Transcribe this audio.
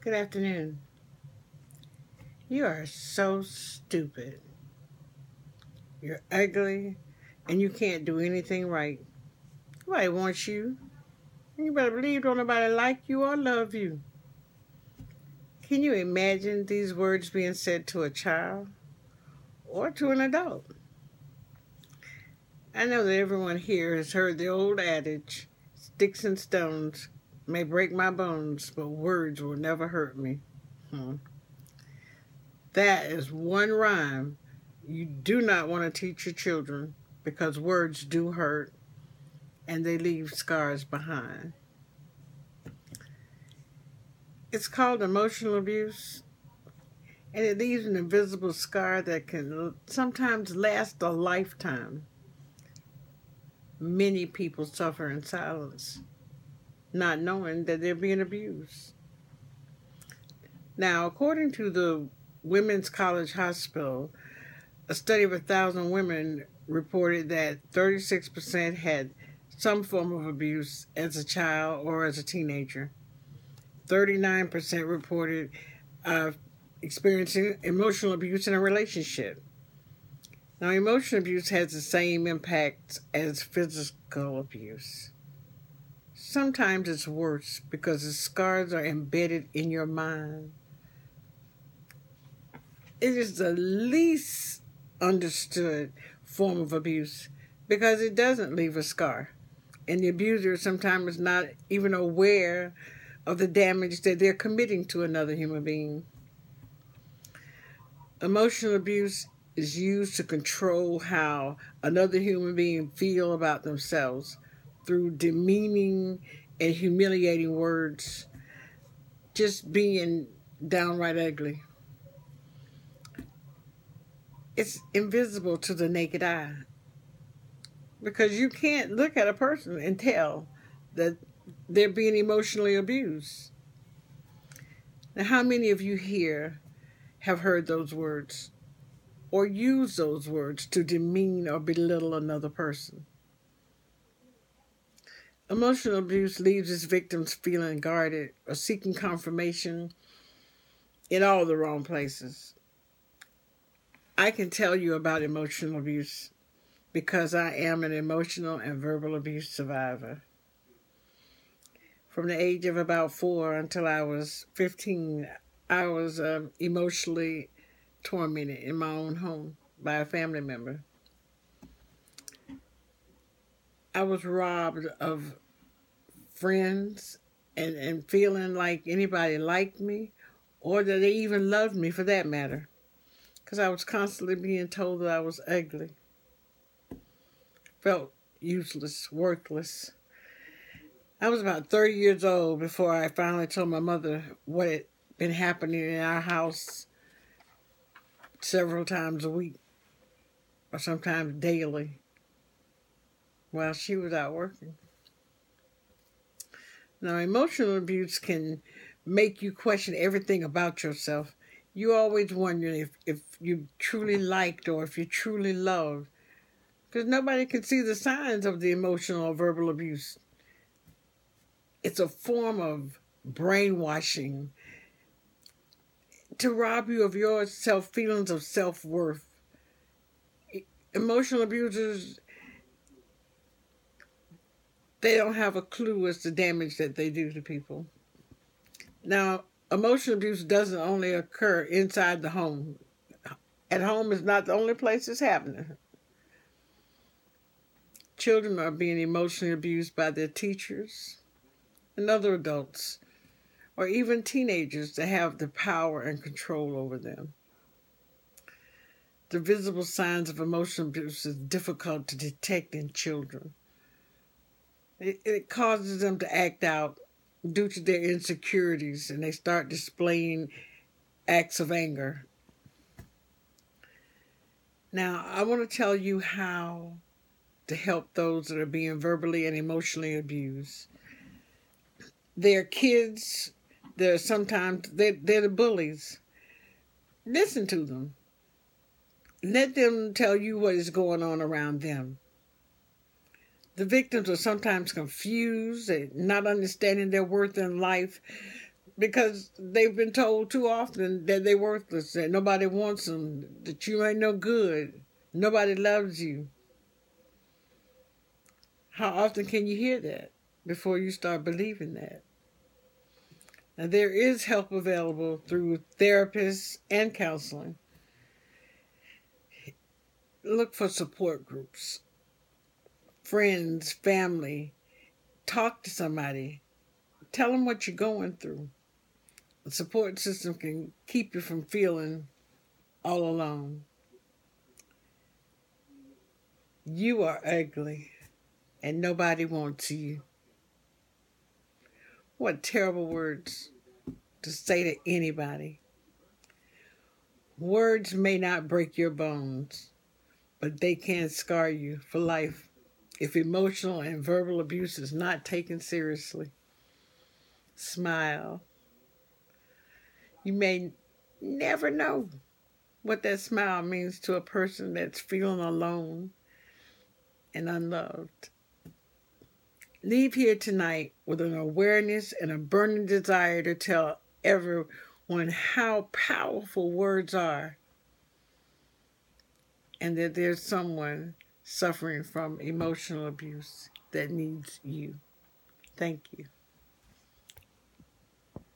Good afternoon. You are so stupid. You're ugly and you can't do anything right. Nobody wants you. And you better believe don't nobody like you or love you. Can you imagine these words being said to a child or to an adult? I know that everyone here has heard the old adage, sticks and stones may break my bones, but words will never hurt me. Hmm. That is one rhyme you do not want to teach your children because words do hurt and they leave scars behind. It's called emotional abuse, and it leaves an invisible scar that can sometimes last a lifetime. Many people suffer in silence, not knowing that they're being abused. Now, according to the Women's College Hospital, a study of 1,000 women reported that 36% had some form of abuse as a child or as a teenager. 39% reported experiencing emotional abuse in a relationship. Now, emotional abuse has the same impact as physical abuse. Sometimes it's worse because the scars are embedded in your mind. It is the least understood form of abuse because it doesn't leave a scar. And the abuser sometimes is not even aware of the damage that they're committing to another human being. Emotional abuse is used to control how another human being feel about themselves through demeaning and humiliating words, just being downright ugly. It's invisible to the naked eye because you can't look at a person and tell that they're being emotionally abused. Now, how many of you here have heard those words or use those words to demean or belittle another person? Emotional abuse leaves its victims feeling guarded or seeking confirmation in all the wrong places. I can tell you about emotional abuse because I am an emotional and verbal abuse survivor. From the age of about 4 until I was 15, I was emotionally tormented in my own home by a family member. I was robbed of friends and feeling like anybody liked me or that they even loved me for that matter, because I was constantly being told that I was ugly, felt useless, worthless. I was about 30 years old before I finally told my mother what had been happening in our house several times a week or sometimes daily while she was out working. Now, emotional abuse can make you question everything about yourself. You always wonder if you truly liked or if you truly loved, because nobody can see the signs of the emotional or verbal abuse. It's a form of brainwashing to rob you of your feelings of self-worth. Emotional abusers, they don't have a clue as to damage that they do to people. Now, emotional abuse doesn't only occur inside the home. At home is not the only place it's happening. Children are being emotionally abused by their teachers and other adults, or even teenagers that have the power and control over them. The visible signs of emotional abuse is difficult to detect in children. It causes them to act out due to their insecurities, and they start displaying acts of anger. Now, I want to tell you how to help those that are being verbally and emotionally abused. They're kids. They're the bullies. Listen to them. Let them tell you what is going on around them. The victims are sometimes confused and not understanding their worth in life because they've been told too often that they're worthless, that nobody wants them, that you ain't no good, nobody loves you. How often can you hear that before you start believing that? And there is help available through therapists and counseling. Look for support groups, friends, family. Talk to somebody. Tell them what you're going through. The support system can keep you from feeling all alone. You are ugly, and nobody wants you. What terrible words to say to anybody. Words may not break your bones, but they can scar you for life if emotional and verbal abuse is not taken seriously. Smile. You may never know what that smile means to a person that's feeling alone and unloved. Leave here tonight with an awareness and a burning desire to tell everyone how powerful words are, and that there's someone suffering from emotional abuse that needs you. Thank you.